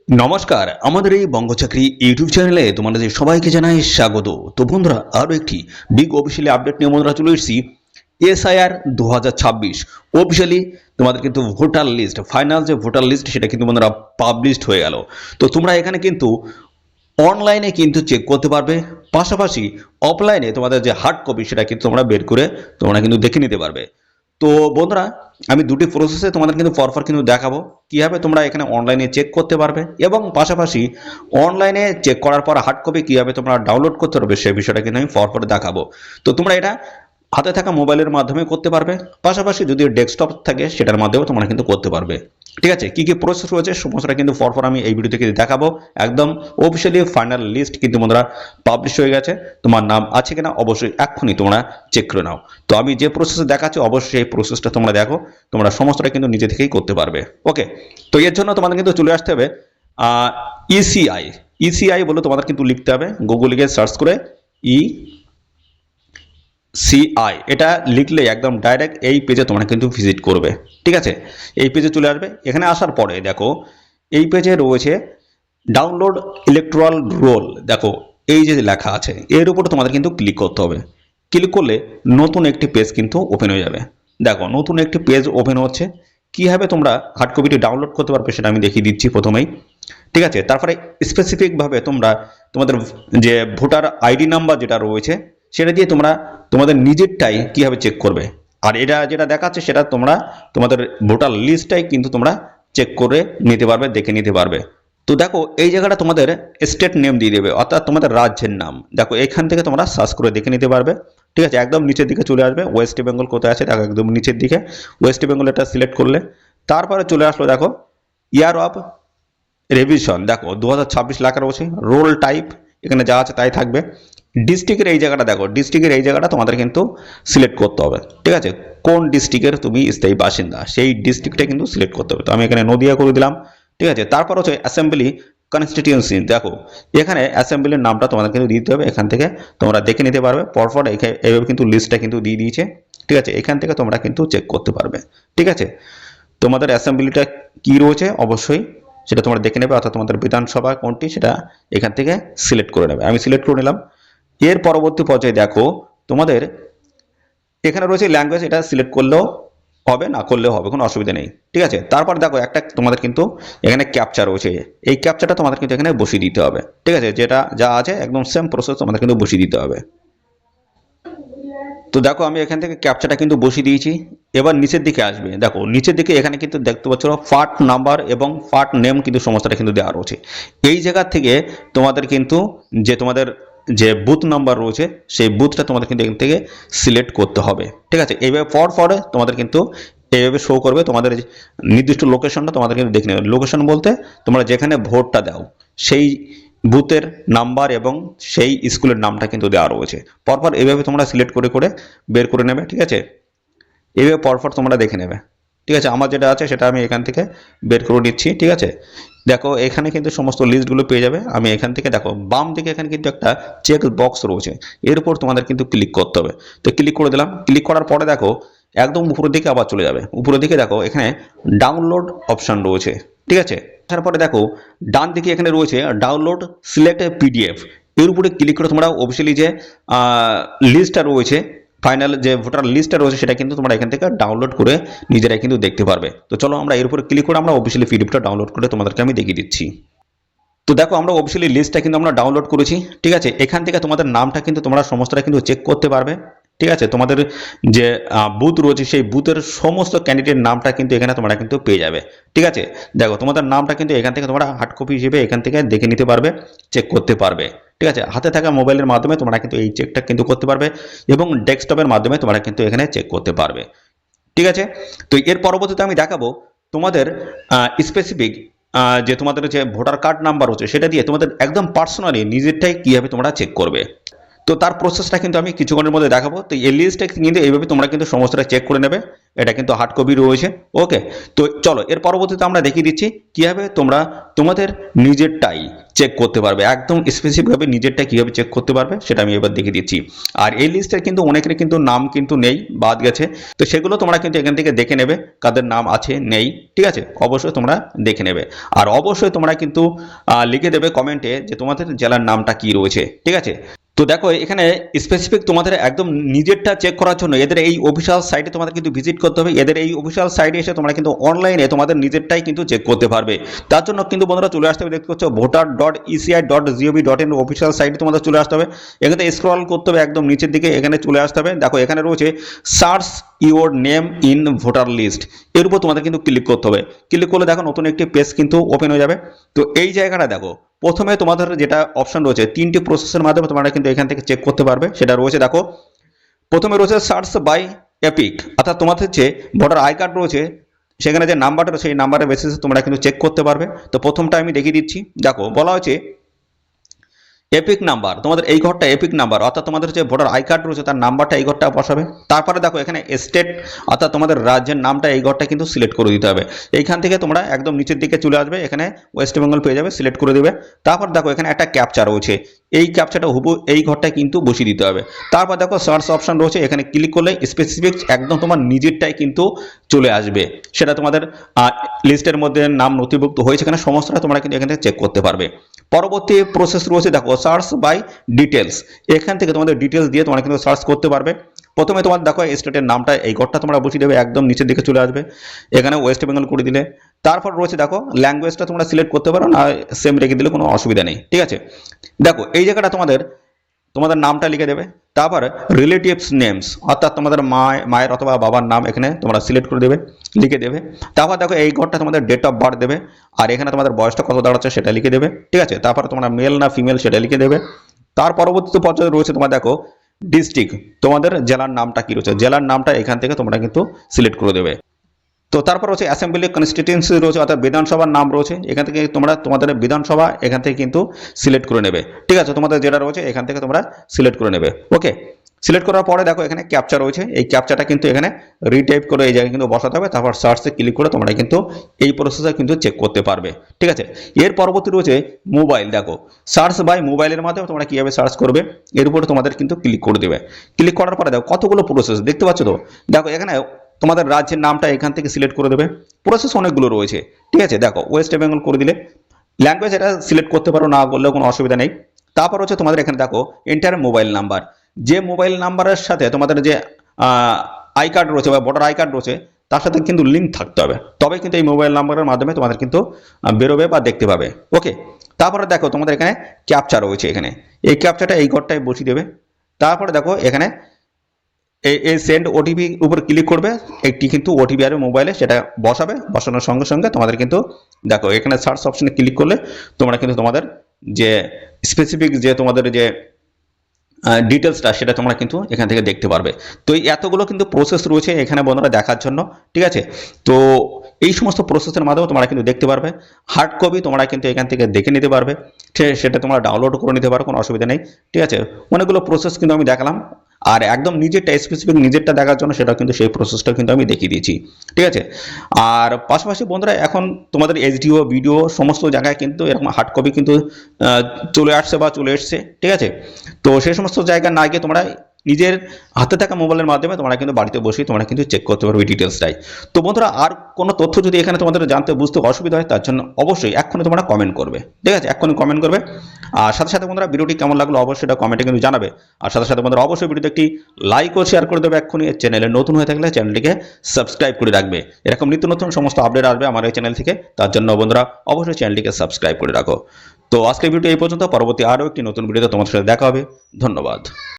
নমস্কার, আমাদের এই বঙ্গচাকরি ইউটিউব চ্যানেলে তোমাদের সবাইকে জানাই স্বাগত। তো বন্ধুরা, আরও একটি বিগ অফিসিয়ালি আপডেট নিয়ে বন্ধুরা চলে এসেছি। এসআইআর 2026 অফিসিয়ালি তোমাদের কিন্তু ভোটার লিস্ট, ফাইনাল যে ভোটার লিস্ট সেটা কিন্তু বন্ধুরা পাবলিশড হয়ে গেল। তো তোমরা এখানে কিন্তু অনলাইনে কিন্তু চেক করতে পারবে, পাশাপাশি অফলাইনে তোমাদের যে হার্ড কপি সেটা কিন্তু তোমরা বের করে তোমরা কিন্তু দেখে নিতে পারবে। তো বন্ধুরা, আমি দুটি প্রসেসে তোমাদের কিন্তু পরপর কিন্তু দেখাবো কীভাবে তোমরা এখানে অনলাইনে চেক করতে পারবে, এবং পাশাপাশি অনলাইনে চেক করার পর হার্ড কপি কীভাবে তোমরা ডাউনলোড করতে পারবে সেই বিষয়টা কিন্তু আমি পরপর দেখাবো। তো তোমরা এটা হাতে থাকা মোবাইলের মাধ্যমে করতে পারবে, পাশাপাশি যদি ডেস্কটপ থাকে সেটার মাধ্যমেও তোমরা কিন্তু করতে পারবে। ঠিক আছে, কী কী প্রসেস রয়েছে সমস্তটা কিন্তু পরপর আমি এই ভিডিও থেকে দেখাবো। একদম অফিসিয়ালি ফাইনাল লিস্ট কিন্তু বন্ধুরা পাবলিশ হয়ে গেছে। তোমার নাম আছে কিনা অবশ্যই এক্ষুনি তোমরা চেক করে নাও। তো আমি যে প্রসেসে দেখাচ্ছি অবশ্যই এই প্রসেসটা তোমরা দেখো, তোমরা সমস্তটা কিন্তু নিজে থেকেই করতে পারবে। ওকে, তো এর জন্য তোমাদের কিন্তু চলে আসতে হবে ইসিআই। ইসিআই বলে তোমাদের কিন্তু লিখতে হবে, গুগলে গিয়ে সার্চ করে সিআই এটা লিখলে একদম ডাইরেক্ট এই পেজে তোমরা কিন্তু ভিজিট করবে। ঠিক আছে, এই পেজে চলে আসবে। এখানে আসার পরে দেখো এই পেজে রয়েছে ডাউনলোড ইলেকট্রাল রোল। দেখো এই যে লেখা আছে এর উপর তোমাদের কিন্তু ক্লিক করতে হবে। ক্লিক করলে নতুন একটি পেজ কিন্তু ওপেন হয়ে যাবে। দেখো নতুন একটি পেজ ওপেন হচ্ছে। কীভাবে তোমরা হার্ড কপিটি ডাউনলোড করতে পারবে সেটা আমি দেখিয়ে দিচ্ছি প্রথমেই। ঠিক আছে, তারপরে স্পেসিফিকভাবে তোমরা তোমাদের যে ভোটার আইডি নাম্বার যেটা রয়েছে সেটা দিয়ে তোমরা তোমাদের নিজেরটাই কীভাবে চেক করবে। আর এটা যেটা দেখাচ্ছে সেটা তোমরা তোমাদের ভোটার লিস্টটাই কিন্তু তোমরা চেক করে নিতে পারবে, দেখে নিতে পারবে। তো দেখো এই জায়গাটা তোমাদের স্টেট নেম দিয়ে দেবে, অর্থাৎ তোমাদের রাজ্যের নাম। দেখো এখান থেকে তোমরা সার্চ করে দেখে নিতে পারবে। ঠিক আছে, একদম নিচের দিকে চলে আসবে। ওয়েস্ট বেঙ্গল কোথায় আছে দেখো, একদম নিচের দিকে ওয়েস্ট বেঙ্গল এটা সিলেক্ট করলে তারপরে চলে আসলো দেখো ইয়ার অফ রেভিশন। দেখো 2026 লেখা রয়েছে। রোল টাইপ এখানে যা আছে তাই থাকবে। ডিস্ট্রিক্টের এই জায়গাটা দেখো, ডিস্ট্রিক্টের এই জায়গাটা তোমাদের কিন্তু সিলেক্ট করতে হবে। ঠিক আছে, কোন ডিস্ট্রিক্টের তুমি স্থায়ী বাসিন্দা সেই ডিস্ট্রিক্টটা কিন্তু সিলেক্ট করতে হবে। তো আমি এখানে নদিয়া করে দিলাম। ঠিক আছে, তারপর হচ্ছে অ্যাসেম্বলি কনস্টিটিউয়েন্সি। দেখো এখানে অ্যাসেম্বলির নামটা তোমাদের কিন্তু দিতে হবে। এখান থেকে তোমরা দেখে নিতে পারবে পরপর এইভাবে কিন্তু লিস্টটা কিন্তু দিয়ে দিয়েছে। ঠিক আছে, এখান থেকে তোমরা কিন্তু চেক করতে পারবে। ঠিক আছে, তোমাদের অ্যাসেম্বলিটা কি রয়েছে অবশ্যই সেটা তোমরা দেখে নেবে, অর্থাৎ তোমাদের বিধানসভা কোনটি সেটা এখান থেকে সিলেক্ট করে নেবে। আমি সিলেক্ট করে নিলাম। এর পরবর্তী পর্যায়ে দেখো তোমাদের এখানে রয়েছে ল্যাঙ্গুয়েজ, এটা সিলেক্ট করলেও হবে, না করলেও হবে, কোনো অসুবিধা নেই। ঠিক আছে, তারপর দেখো একটা তোমাদের কিন্তু এখানে ক্যাপচা রয়েছে। এই ক্যাপচাটা তোমাদের কিন্তু এখানে বসিয়ে দিতে হবে। ঠিক আছে, যেটা যা আছে একদম সেম প্রসেস তোমাদের কিন্তু বসিয়ে দিতে হবে। তো দেখো আমি এখান থেকে ক্যাপচাটা কিন্তু বসিয়ে দিয়েছি। এবার নিচের দিকে আসবে। দেখো নিচের দিকে এখানে কিন্তু দেখতে পাচ্ছ পার্ট নাম্বার এবং পার্ট নেম কিন্তু সমস্তটা কিন্তু দেওয়া রয়েছে। এই জায়গা থেকে তোমাদের কিন্তু তোমাদের যে বুথ নাম্বার রয়েছে সেই বুথটা তোমাদের কিন্তু এখান থেকে সিলেক্ট করতে হবে। ঠিক আছে, এইভাবে পরে তোমাদের কিন্তু এইভাবে শো করবে তোমাদের নির্দিষ্ট লোকেশনটা তোমাদের কিন্তু দেখে নেবে। লোকেশন বলতে তোমরা যেখানে ভোটটা দাও সেই বুথের নাম্বার এবং সেই স্কুলের নামটা কিন্তু দেওয়া রয়েছে। পরপর এইভাবে তোমরা সিলেক্ট করে করে বের করে নেবে। ঠিক আছে, এইভাবে পরপর তোমরা দেখে নেবে। ঠিক আছে, আমার যেটা আছে সেটা আমি এখান থেকে বের করে নিচ্ছি। ঠিক আছে, দেখো এখানে কিন্তু সমস্ত লিস্টগুলো পেয়ে যাবে। আমি এখান থেকে দেখো বাম দিকে এখানে কিন্তু একটা চেক বক্স রয়েছে, এর উপর তোমাদের কিন্তু ক্লিক করতে হবে। তো ক্লিক করে দিলাম। ক্লিক করার পরে দেখো একদম উপরের দিকে আবার চলে যাবে। উপরের দিকে দেখো এখানে ডাউনলোড অপশন রয়েছে। ঠিক আছে, তারপরে দেখো ডান দিকে এখানে রয়েছে ডাউনলোড সিলেক্ট পিডিএফ। এর উপরে ক্লিক করে তোমরা অফিসিয়ালি যে লিস্টটা রয়েছে, ফাইনাল যে ভোটার লিস্টটা রয়েছে সেটা কিন্তু তোমরা এখান থেকে ডাউনলোড করে নিজেরাই কিন্তু দেখতে পারবে। তো চলো আমরা এর উপরে ক্লিক করে আমরা অফিসিয়ালি পিডিএফটা ডাউনলোড করে তোমাদেরকে আমি দেখিয়ে দিচ্ছি। তো দেখো আমরা অফিসিয়ালি লিস্টটা কিন্তু আমরা ডাউনলোড করেছি। ঠিক আছে, এখান থেকে তোমাদের নামটা কিন্তু তোমরা সমস্তটা কিন্তু চেক করতে পারবে। ঠিক আছে, তোমাদের যে বুথ রয়েছে সেই বুথের সমস্ত ক্যান্ডিডেট নামটা কিন্তু এখানে তোমরা কিন্তু পেয়ে যাবে। ঠিক আছে, দেখো তোমাদের নামটা কিন্তু এখান থেকে তোমরা হার্ড কপি হিসেবে এখান থেকে দেখে নিতে পারবে, চেক করতে পারবে। ঠিক আছে, হাতে থাকা মোবাইলের মাধ্যমে তোমরা কিন্তু এই চেকটা কিন্তু করতে পারবে, এবং ডেস্কটপের মাধ্যমে তোমরা কিন্তু এখানে চেক করতে পারবে। ঠিক আছে, তো এর পরবর্তীতে আমি দেখাবো তোমাদের স্পেসিফিক যে তোমাদের যে ভোটার কার্ড নাম্বার হচ্ছে সেটা দিয়ে তোমাদের একদম পার্সোনালি নিজেরটাই কীভাবে তোমরা চেক করবে। তো তার প্রসেসটা কিন্তু আমি কিছুক্ষণের মধ্যে দেখাবো। তো এই লিস্টটা কিন্তু এইভাবে তোমরা কিন্তু সমস্তটা চেক করে নেবে। এটা কিন্তু হার্ড কপি রয়েছে। ওকে, তো চলো এর পরবর্তীতে আমরা দেখিয়ে দিচ্ছি কীভাবে তোমরা তোমাদের নিজেরটাই চেক করতে পারবে, একদম স্পেসিফিকভাবে নিজেরটা কীভাবে চেক করতে পারবে সেটা আমি এবার দেখিয়ে দিচ্ছি। আর এই লিস্টের কিন্তু অনেকের কিন্তু নাম কিন্তু নেই, বাদ গেছে। তো সেগুলো তোমরা কিন্তু এখান থেকে দেখে নেবে কাদের নাম আছে নেই, ঠিক আছে, অবশ্যই তোমরা দেখে নেবে। আর অবশ্যই তোমরা কিন্তু লিখে দেবে কমেন্টে যে তোমাদের জেলার নামটা কি রয়েছে, ঠিক আছে। তো দেখো এখানে স্পেসিফিক তোমাদের একদম নিজেরটা চেক করার জন্য এদের এই অফিসিয়াল সাইটে তোমাদের কিন্তু ভিজিট করতে হবে। এদের এই অফিসিয়াল সাইটে এসে তোমরা কিন্তু অনলাইনে তোমাদের নিজেরটাই কিন্তু চেক করতে পারবে। তার জন্য কিন্তু বন্ধুরা চলে আসতে হবে, দেখতে পাচ্ছ voter.eci.gov.in অফিসিয়াল সাইটে তোমাদের চলে আসতে হবে। এখানে স্ক্রল করতে হবে একদম নিচের দিকে, এখানে চলে আসতে হবে। দেখো এখানে রয়েছে search your name in voter list, এর উপর তোমাদের কিন্তু ক্লিক করতে হবে। ক্লিক করলে দেখো নতুন একটি পেজ কিন্তু ওপেন হয়ে যাবে। তো এই জায়গাটা দেখো প্রথমে তোমাদের যেটা অপশন রয়েছে তিনটি প্রসেসের মাধ্যমে তোমরা কিন্তু এখান থেকে চেক করতে পারবে। সেটা রয়েছে দেখো প্রথমে রয়েছে সার্চ বাই এপিক, অর্থাৎ তোমাদের যে ভোটার আই কার্ড রয়েছে সেখানে যে নাম্বারটা রয়েছে সেই নাম্বারের বেসিসে তোমরা কিন্তু চেক করতে পারবে। তো প্রথমটা আমি দেখিয়ে দিচ্ছি। দেখো বলা হয়েছে এপিক নাম্বার, তোমাদের এই ঘরটা এপিক নাম্বার, অর্থাৎ তোমাদের যে ভোটার আই কার্ড রয়েছে তার নাম্বারটা এই ঘরটা বসাবে। তারপরে দেখো এখানে স্টেট, অর্থাৎ তোমাদের রাজ্যের নামটা এই ঘরটা কিন্তু সিলেক্ট করে দিতে হবে। এইখান থেকে তোমরা একদম নিচের দিকে চলে আসবে, এখানে ওয়েস্ট বেঙ্গল পেয়ে যাবে, সিলেক্ট করে দেবে। তারপর দেখো এখানে একটা ক্যাপচা রয়েছে, এই ক্যাপচাটা হুবহু এই ঘরটা কিন্তু বসিয়ে দিতে হবে। তারপর দেখো সার্চ অপশন রয়েছে, এখানে ক্লিক করলে স্পেসিফিক একদম তোমার নিজেরটাই কিন্তু চলে আসবে। সেটা তোমাদের লিস্টের মধ্যে নাম নথিভুক্ত হয়েছে কিনা সমস্তটা তোমরা কিন্তু এখান থেকে চেক করতে পারবে। পরবর্তী প্রসেস রয়েছে দেখো সার্চ বাই ডিটেলস, এখান থেকে তোমাদের ডিটেলস দিয়ে তোমরা কিন্তু সার্চ করতে পারবে। প্রথমে তোমার দেখো স্টেটের নামটা এই ঘরটা তোমরা বসিয়ে দেবে, একদম নিচের দিকে চলে আসবে, এখানে ওয়েস্ট বেঙ্গল করে দিলে। তারপর রয়েছে দেখো ল্যাঙ্গুয়েজটা তোমরা সিলেক্ট করতে পারো না, সেম রেখে দিলে কোনো অসুবিধা নেই, ঠিক আছে। দেখো এই জায়গাটা তোমাদের নামটা লিখে দেবে। তারপর রিলেটিভস নেমস, অর্থাৎ তোমাদের মায়ের অথবা বাবার নাম এখানে তোমরা সিলেক্ট করে দেবে, লিখে দেবে। তারপর দেখো এই ঘরটা তোমাদের ডেট অফ বার্থ দেবে, আর এখানে তোমাদের বয়সটা কত দাঁড়াচ্ছে সেটা লিখে দেবে, ঠিক আছে। তারপর তোমরা মেল না ফিমেল সেটা লিখে দেবে। তার পরবর্তী পর্যায়ে রয়েছে তোমার দেখো ডিস্ট্রিক্ট, তোমাদের জেলার নামটা কি রয়েছে, জেলার নামটা এখান থেকে তোমরা কিন্তু সিলেক্ট করে দেবে। তো তারপর হচ্ছে অ্যাসেম্বলি কনস্টিটিউয়েন্সি রয়েছে, অর্থাৎ বিধানসভার নাম রয়েছে, এখান থেকে তোমরা তোমাদের বিধানসভা এখান থেকে কিন্তু সিলেক্ট করে নেবে, ঠিক আছে। তোমাদের যেটা রয়েছে এখান থেকে তোমরা সিলেক্ট করে নেবে। ওকে, সিলেক্ট করার পরে দেখো এখানে ক্যাপচা রয়েছে, এই ক্যাপচাটা কিন্তু এখানে রিটাইপ করে এই জায়গায় কিন্তু বসাতে হবে। তারপর সার্চে ক্লিক করে তোমরা কিন্তু এই প্রসেসে কিন্তু চেক করতে পারবে, ঠিক আছে। এর পরবর্তী রয়েছে মোবাইল, দেখো সার্চ বাই মোবাইলের মাধ্যমে তোমরা কীভাবে সার্চ করবে এর উপরে তোমাদের কিন্তু ক্লিক করে দেবে। ক্লিক করার পরে দেখো কতগুলো প্রসেস দেখতে পাচ্ছ। তো দেখো এখানে তোমাদের রাজ্যের নামটা এখান থেকে সিলেক্ট করে দেবে, প্রসেস অনেকগুলো রয়েছে, ঠিক আছে। দেখো ওয়েস্ট বেঙ্গল করে দিলে, ল্যাঙ্গুয়েজ এটা সিলেক্ট করতে পারো, না করলেও কোনো অসুবিধা নেই। তারপর হচ্ছে তোমাদের এখানে দেখো এন্টার মোবাইল নাম্বার, যে মোবাইল নাম্বারের সাথে তোমাদের যে আই কার্ড রয়েছে বা ভোটার আই কার্ড রয়েছে তার সাথে কিন্তু লিঙ্ক থাকতে হবে, তবে কিন্তু এই মোবাইল নাম্বারের মাধ্যমে তোমাদের কিন্তু বেরোবে বা দেখতে পাবে। ওকে, তারপরে দেখো তোমাদের এখানে ক্যাপচা রয়েছে, এখানে এই ক্যাপচাটা এই ঘরটায় বসিয়ে দেবে। তারপরে দেখো এখানে এই সেন্ড ওটিপি উপর ক্লিক করবে, একটি কিন্তু ওটিপি আসবে মোবাইলে, সেটা বসাবে। বসানোর সঙ্গে সঙ্গে তোমাদের কিন্তু দেখো এখানে সার্চ অপশনে ক্লিক করলে তোমরা কিন্তু তোমাদের যে স্পেসিফিক যে তোমাদের যে ডিটেলসটা সেটা তোমরা কিন্তু এখান থেকে দেখতে পারবে। তো এই এতগুলো কিন্তু প্রসেস রয়েছে এখানে বন্ধুরা দেখার জন্য, ঠিক আছে। তো এই সমস্ত প্রসেসের মাধ্যমে তোমরা কিন্তু দেখতে পারবে। হার্ড কপি তোমরা কিন্তু এখান থেকে দেখে নিতে পারবে, সেটা তোমরা ডাউনলোড করে নিতে পারো, কোনো অসুবিধা নেই, ঠিক আছে। অনেকগুলো প্রসেস কিন্তু আমি দেখালাম, আর একদম নিজেরটা স্পেসিফিক নিজেরটা দেখার জন্য সেটা কিন্তু সেই প্রসেসটা কিন্তু আমি দেখিয়ে দিয়েছি, ঠিক আছে। আর পাশাপাশি বন্ধুরা এখন তোমাদের এইচডিও ভিডিও সমস্ত জায়গায় কিন্তু এরকম হার্ড কপি কিন্তু চলে আসছে বা চলে এসছে, ঠিক আছে। তো সেই সমস্ত জায়গা না গিয়ে তোমরা নিজের হাতে থাকা মোবাইলের মাধ্যমে তোমরা কিন্তু বাড়িতে বসেই তোমরা কিন্তু চেক করতে পারবে ডিটেলসটাই। তো বন্ধুরা আর কোনো তথ্য যদি এখানে তোমাদের জানতে বুঝতে অসুবিধা হয় তার জন্য অবশ্যই এক্ষুনি তোমরা কমেন্ট করবে, ঠিক আছে, এক্ষুনি কমেন্ট করবে। আর সাথে সাথে বন্ধুরা ভিডিওটি কেমন লাগলো অবশ্যই এটা কমেন্টে কিন্তু জানাবে। আর সাথে সাথে বন্ধুরা অবশ্যই ভিডিওতে একটি লাইক ও শেয়ার করে দেবে। এক্ষুনি চ্যানেলে নতুন হয়ে থাকলে চ্যানেলটিকে সাবস্ক্রাইব করে রাখবে, এরকম নিত্য নতুন সমস্ত আপডেট আসবে আমার এই চ্যানেল থেকে। তার জন্য বন্ধুরা অবশ্যই চ্যানেলটিকে সাবস্ক্রাইব করে রাখো। তো আজকের ভিডিও এই পর্যন্ত, পরবর্তী আরও একটি নতুন ভিডিওতে তোমাদের সাথে দেখা হবে। ধন্যবাদ।